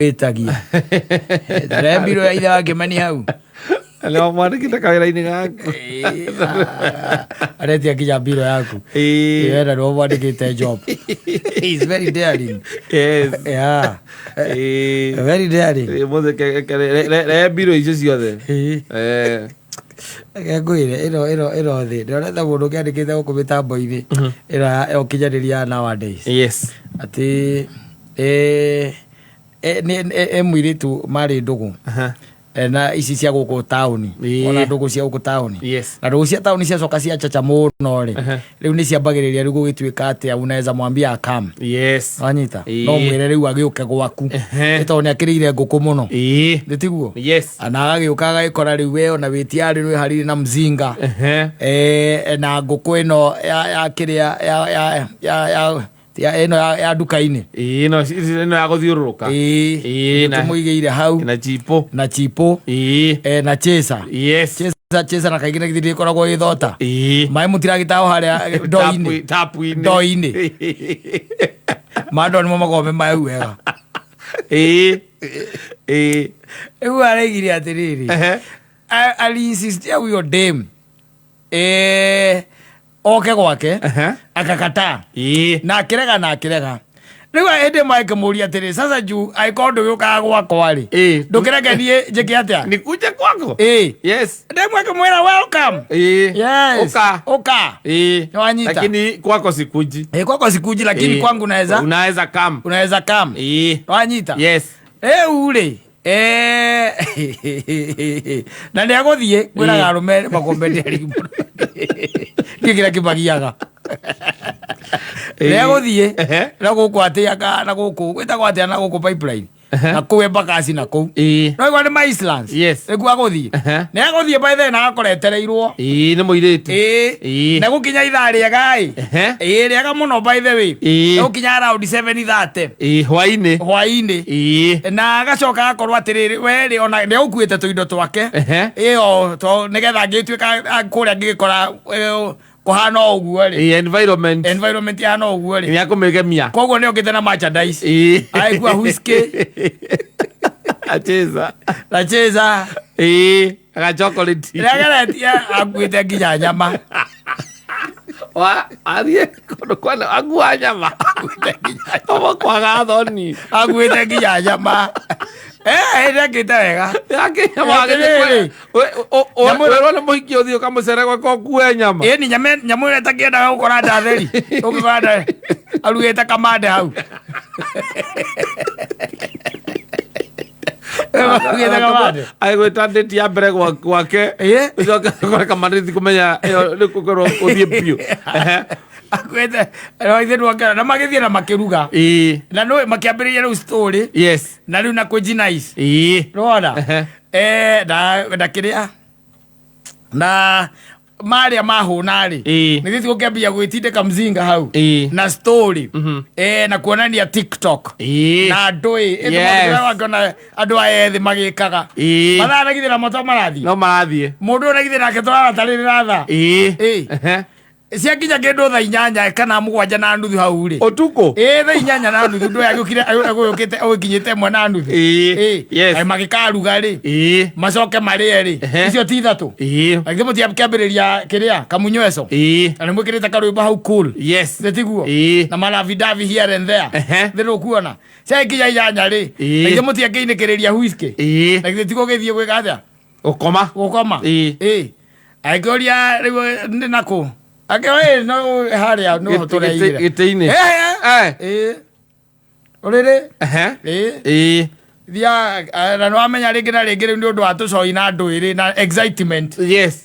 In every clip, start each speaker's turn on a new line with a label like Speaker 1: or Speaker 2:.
Speaker 1: etagia Rembiro ya ithe wake mani hau
Speaker 2: leo mwana kita kawira-ini gaku
Speaker 1: aretia kinya biro yaku era no mwandikite job. He's very daring.
Speaker 2: Yes.
Speaker 1: Yeah. Very daring.
Speaker 2: Mothe ke biro icio ciothe
Speaker 1: ngwire ino thi ndĩronetha mũndũ kĩandĩkĩte gũkũ mĩtambo-inĩ ĩno ya ũkinyanĩria nowadays.
Speaker 2: Yes.
Speaker 1: Atĩ mũirĩtu marĩ ndũgũ na ici cia gũkũ taũni ona ndũgũ cia gũkũ taũni na ndũgũ cia taũni ciacoka ciachacha mũno rĩ rĩu nĩ ciambagĩrĩria rĩu gũgĩtuĩka atĩ unaweza mwambia akam wanyita no mwĩre rĩu agĩũke gwaku nĩ tondũ nĩ akĩrĩire ngũkũ mũno nĩ tiguo na agagĩũka agagĩkora rĩu we ona wĩtiarĩ nĩ harire na mzinga na ngũkũ ĩno ya kĩrĩa eno ya duka-inĩ
Speaker 2: ino ya gũthiũrũrũka
Speaker 1: tũmũigĩire hau na chipo na chesa na kaingĩ na githiri ĩkoragwo ĩthota maĩ mũtiragĩtaho harĩa ndoo-inĩ mandoo nĩmo magome maĩ wega rĩu araigire atĩrĩrĩ alinsistia huyo dem oke gwake akakataa na akĩrega rĩu hĩndĩ ĩmwe akĩmũria atĩrĩ sasa juu angĩkorwo ndũgĩũkaga gwakwa rĩ ndũkĩreke niĩ njĩke atĩa
Speaker 2: nikuje kwako
Speaker 1: ndemwe akĩmwĩra welcome ũka nĩwanyita
Speaker 2: lakini kwako sikuji
Speaker 1: lakini kwangu unaweza come nĩwanyita rĩu rĩ na nĩ agũthiĩ kwĩraga arũme makombenderia mũno nĩ kĩrĩa kĩmagiaga nĩ agũthiĩ na gũkũ atĩaga na gũkũ gwĩtagwo atĩa na gũkũ pipeline na kũu embakasi na kũu no igwa nĩ maislands nĩguo agũthiĩ nĩ agũthiĩ by then agakoretereirwo
Speaker 2: nĩ mũirĩtu
Speaker 1: na gũkinya ithaa rĩega rĩega mũno by the way gũkinya around 7:30 hwainĩ na agacoka agakorwo atĩrĩrĩ werĩ ona nĩ ũkuĩte tũindo twake ĩyo nĩgetha ngĩtuĩka kũrĩa ngĩgĩkora kuhana ũguo rĩ environment yana ũguo rĩ
Speaker 2: nĩ akũmĩgemia
Speaker 1: koguo nĩ okĩte na merchandise aigua whiskey acheza
Speaker 2: aga chocolate
Speaker 1: rĩageretia akuĩte nginya nyama
Speaker 2: athiĩ kũndũ kwana agua nyama kwaga thoni
Speaker 1: akuĩte nginya nyama ndekĩte wega
Speaker 2: wĩrwo nĩ mũhiki ũthiĩ ũkamũcere gwaka ũkue nyama
Speaker 1: ni nyamũ ĩrĩa ĩtakĩendaga gũkora ndatheri ũngĩkora arugĩte kamande hau
Speaker 2: agĩgwĩta ndĩti ya mbere gwake ũcoke kamandĩti kũmenya nĩ kũkorwo ũthiĩ biũ
Speaker 1: akwete ithe ndwakera na magĩthiĩ na makĩruga na no makĩambĩrĩria rĩu story na rĩu na kũjinaice rwona na kĩrĩa na marĩa mahũna-rĩ nĩ gĩthi gũkĩambia gwĩtindĩka mzinga hau na story na kuonania TikTok na ndũĩ wakĩona andũ aya ethĩ magĩkaga mathaa nagithĩ na moto marathiĩ
Speaker 2: no marathiĩ
Speaker 1: mũndũ nagithĩ nake tũraratarĩrĩra thaa ciakinya kĩndũ thaa 8 kana 7 na nuthu hau rĩ
Speaker 2: ũtukũ
Speaker 1: thaa 8 na nuthu ndũ agĩũkire agũyũkĩte ũkinyĩte 1 na nuthu magĩkaruga rĩ macoke marĩe rĩ icio ti ithatũ agĩthiĩ mũtiakĩambĩrĩria kĩrĩa kamunyweco na nĩ mwĩkĩrĩte karwĩmbo hau cool nĩ tiguo na malavidavi here and there thĩrĩ ũkuona ciakinya 8 rĩ agĩthiĩ mũtiakĩinĩkĩrĩria whiskey na githĩ tigo gĩthiĩ gwĩka atĩa gũkoma agĩkĩũria rĩu ndĩ nakũ akĩoĩ no harĩa no tũreire
Speaker 2: gĩtĩ-inĩ
Speaker 1: ũrĩrĩ thia na no amenya rĩngĩ na rĩngĩ rĩu nĩ ũndũ wa tũcoi na ndũĩrĩ na excitement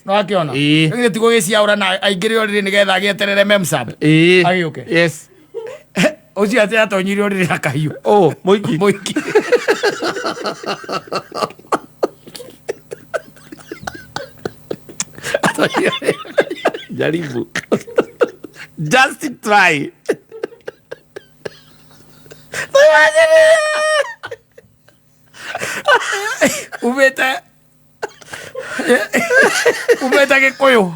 Speaker 1: no akĩona githĩ tigo gĩciaũra na aingĩrĩ ũrĩrĩ nĩgetha agĩeterere memsab agĩũke ũcio atĩ atonyire ũrĩrĩ na kahiũ mũiki
Speaker 2: jaribu just try
Speaker 1: umete gĩkũyũ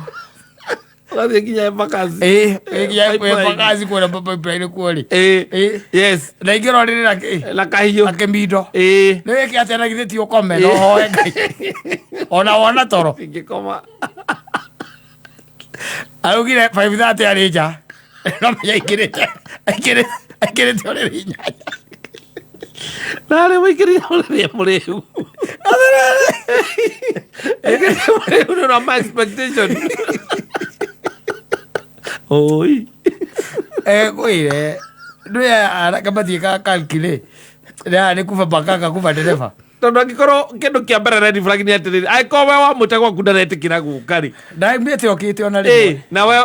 Speaker 2: Urathie nginya Embakasi.
Speaker 1: Nginya Embakasi kuona pipeline kuori.
Speaker 2: Yes.
Speaker 1: Na ingirorire
Speaker 2: na kahiu.
Speaker 1: Na Kimindo. Nĩ wĩke atĩa na githĩ ti ũkome no hoe Ngai. Ona wona toro.
Speaker 2: Ingĩkoma.
Speaker 1: Augire 5:30 arĩ nja. No menya aikĩrĩte ũrĩrĩ inyanya.
Speaker 2: Nare wikiri ole mureu. Mureu no my expectation. Oi.
Speaker 1: Koire. Ndio arakabati ka calculate. Ndio ni kufa bakaka kufa dereva.
Speaker 2: Tondu angikoro kindu kia mbere red flag ni atiriri aiko we wa mutegwa kundarete kira gukari
Speaker 1: na mbete okite ona rimwe
Speaker 2: na we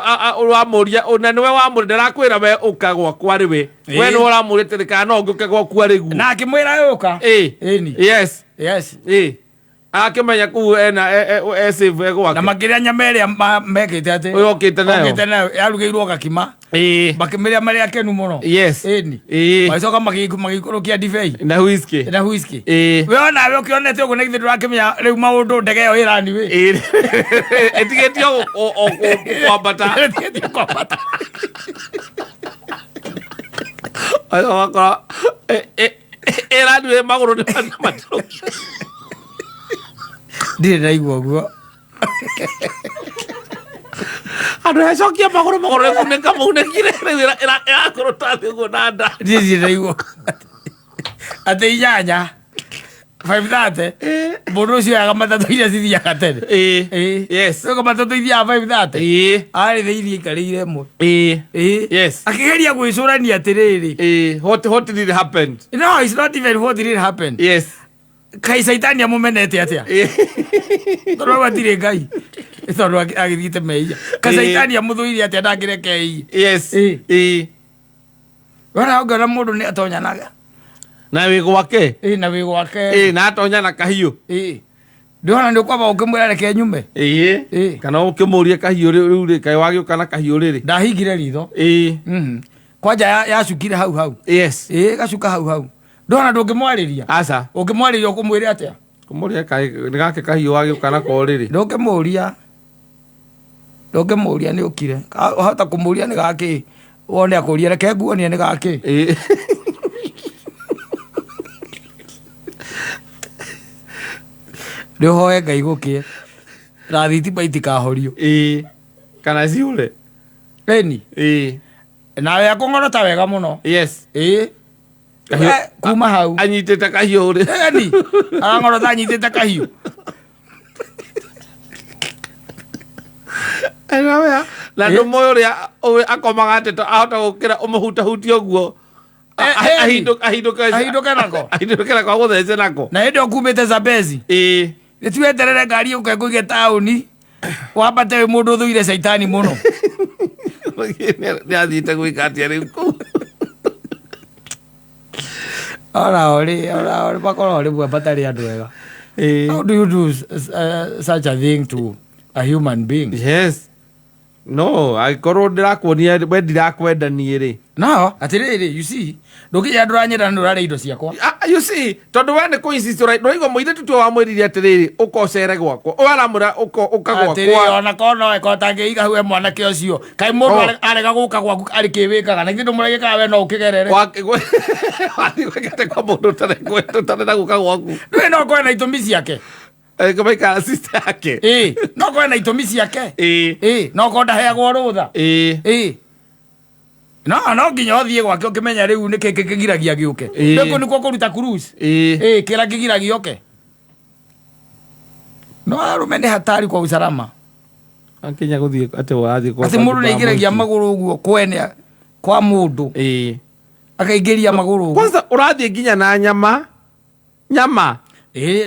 Speaker 2: wa muria ona ni we wa muri ndarakwira we ukagwa kwari we we no ora muri tirika no ngukagwa kwari gu
Speaker 1: na akimwira yuka
Speaker 2: ni yes akimenya ku ena save gwake
Speaker 1: na makiria nyameria mekite ate
Speaker 2: uyo okite nayo
Speaker 1: yarugeirwo gakima bakimeria mari akenu muno
Speaker 2: yes
Speaker 1: maicoka magikurukia divei
Speaker 2: na whisky
Speaker 1: we ona we ukionete uguo nigithe durakimenya riu maundu ndege yo irani we
Speaker 2: etigetio kwambata ayo wakora irani we maguru ni matro
Speaker 1: ndire naigua guo
Speaker 2: ando acokia maguru kuneka maunekire ira kurotathi guo nanda
Speaker 1: ndire naigua ate inyanya 5:30 mundu ucio aga matatu iria cithiaga tene
Speaker 2: yes
Speaker 1: uko matatu ithiaga 5:30 ari thiiri ikarire mo
Speaker 2: yes
Speaker 1: akigeria gwicurania atiriri
Speaker 2: what did happen?
Speaker 1: No, it's not even what did happen.
Speaker 2: Yes.
Speaker 1: Kai saitani amumenete atia toro watire ngai toro agithite meia ka saitani amuthuire atia ndangireke
Speaker 2: yes
Speaker 1: wana ngora mundu ni atonyanaga
Speaker 2: na wigo wake
Speaker 1: na wigo wake
Speaker 2: na atonya na kahiu
Speaker 1: ndiona ndio kwamba ukimwira reke nyume
Speaker 2: kana ukimurie kahiu riu kai wagio kana kahiu riri
Speaker 1: ndahingire ritho kwanja yacukire hau
Speaker 2: yes
Speaker 1: gacuka hau ndona ndungimwariria
Speaker 2: aca
Speaker 1: ungimwariria ukumwire atia
Speaker 2: kumuria kai ngake kahiu wagio kana ko riri
Speaker 1: ndungimuria ni ukire hata kumuria ni gaki wone akuria reke nguonie ni gaki ndio hoye ngai gukie rathiti baitikahorio
Speaker 2: kana ciure
Speaker 1: eni nawe akung'orota wega muno
Speaker 2: yes
Speaker 1: kuma hau
Speaker 2: anyitite kahiu ri
Speaker 1: eni ang'orota anyitite kahiu
Speaker 2: enawe la ndo moyo ria akomaga ateto ahota gukira umuhutahutia uguo ahinduke nako guthece nako
Speaker 1: na indi okumite Zambezi nitueterere ngari ukekuige tauni wambate wi mundu thuire saitani muno
Speaker 2: niathite gwika atia riu kuu
Speaker 1: ori bakora ori bwa batari andu wega how do you do such a thing to a human being?
Speaker 2: Yes. No, akorwo ndirakuonia we ndirakwendanie ri
Speaker 1: no atiriri you see ndukinya nduranyira ndurare indo ciakwa
Speaker 2: you see tondu we ni kuinsist right no igo muithe tutu wa mwiriri atiriri ukocere gwakwa waramura ukagwa
Speaker 1: kwa ona kono ekotange iga huwe mwanake ucio kai mundu arega guka gwaku ari kiwikaga na ngindo muregeka we no ukigerere
Speaker 2: wati gwekete kwa mundu tare na guka gwaku
Speaker 1: we no kwena itumi ciake
Speaker 2: kamaika sister yake
Speaker 1: no kwena itumi ciake no konda heagwo rutha no nginya uthie gwake ukimenya riu niki kigiragia giuke ndiko niko kuruta cruise kira kigiragia oke no arume ni hatari kwa usalama
Speaker 2: akinya guthie ate wathi
Speaker 1: kwa ati mundu ni igiragia maguru uguo kwene kwa mundu akaigiria maguru
Speaker 2: kwanza urathie nginya na nyama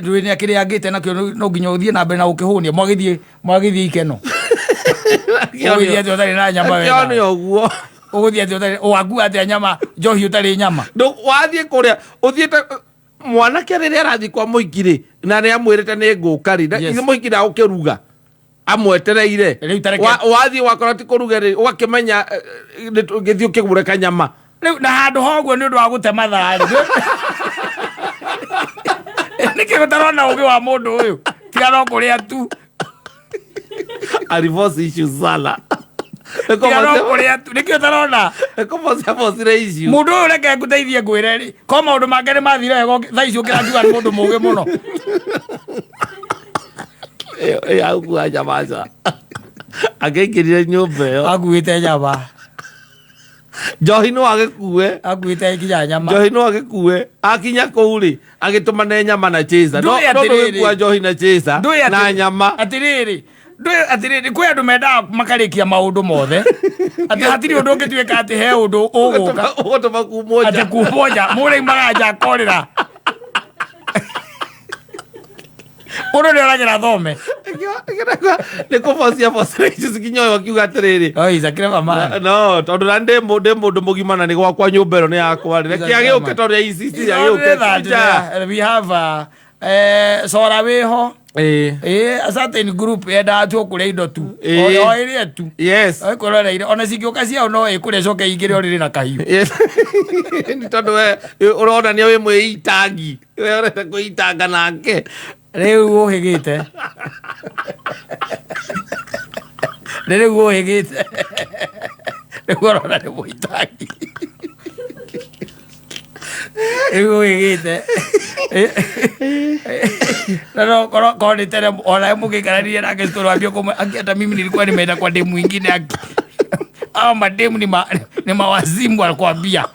Speaker 1: ndui ni akiri angite nakio no nginya uthie na mbere na ukihunia mwagithie ikeno uthie ati utari na nyama wega
Speaker 2: ni oguo
Speaker 1: uguthie ati utari wagu ati nyama njohi utari nyama
Speaker 2: ndo wathie kuria uthiete mwanake riri arathi kwa muikiri na ni amwirite ni ngukari na muikiri aukiruga amwetereire wathie wakora ti kuruga ri ugakimenya ngithio kigure kanyama
Speaker 1: riu na handu hoguo ni undu wa gutema thari niki gutarona ugi wa mundu uyu tiga no kuria tu
Speaker 2: a divorce issue sala
Speaker 1: nikio tarona mundu uyu reke nguteithie ngwire ri ko maundu make ni mathire wega thaa icio ngirakiuga ni mundu mugi muno
Speaker 2: agua nyamaca agäingärire nyåmba ä yo
Speaker 1: akuite nyama
Speaker 2: njohi no agäkue
Speaker 1: akuite kinya nyama
Speaker 2: njohi no agäkue akinya kå u rä agä tå mane nyama na chesa no ndå gä njohi na chesa na nyama
Speaker 1: atiriri kwi andu mendaga makarikia maundu mothe ati hatiri undu ungituika ati he undu uguka
Speaker 2: ugutuma kumoja
Speaker 1: ati kumoja muri magaja korira Uro nä oragira thome
Speaker 2: nä kå bocia cikinyoe wakiuga atä rä rä no tondå na ndä må ndå må gima na nä gwakwa nyå mba ä no nä yakwa rä reke agä å ke tondå ici agä å
Speaker 1: we have cora wä ho a certain group yendaga tu kå rä a indo tu o ä rä tu kwä roreire ona cingä å ka ciao no ä kå rä a coke ingä rä o rä rä na kahiå
Speaker 2: nä tondå we å ronania wä mwä itangi we å kwä itanga nake
Speaker 1: rä u å hä gä te rä u å hä gä te rä u orona nä må itangi rä u å hä gä te na no korwo nä tere ona må gä karanirie nake tå rwambia akiata mimi nilikuwa nimeenda kwa demu ingine au mademu ni mawazimu alikwambia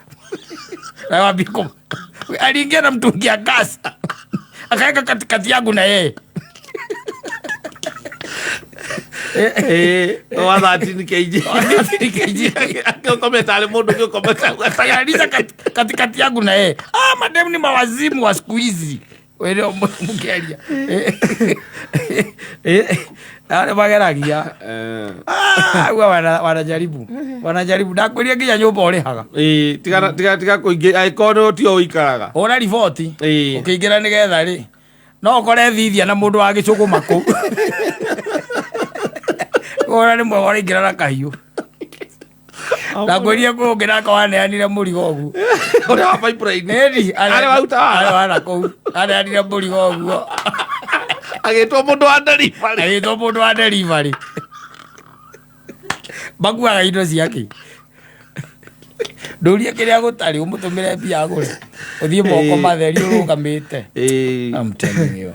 Speaker 1: nawambia aliingia na mtungi ya gasi akaeka katikati yangu na yeye
Speaker 2: wathatini kg akometa mundu
Speaker 1: akayanisha katikati yangu na yeye mademu ni mawazimu wa siku hizi wele mkeria ale mageragia wanajaribu ndakwiria nginya nyumba urihaga
Speaker 2: tiga kuingira aikono tio uikaraga
Speaker 1: ora riboti ukiingira nigetha ri no kore thithia na mundu wa gicuguma ku ora ni mwe ora ingira na kahiu ndakwiria kungira kawaneanire murigo ogu
Speaker 2: ora wa pipeline
Speaker 1: nedi ale wana ku aneanire murigo ogu
Speaker 2: agitwo mundu wa delivery
Speaker 1: bakuaga indo ciake nduria kiria gutari umutumire mbia agure uthie moko matheri urugamite I'm telling you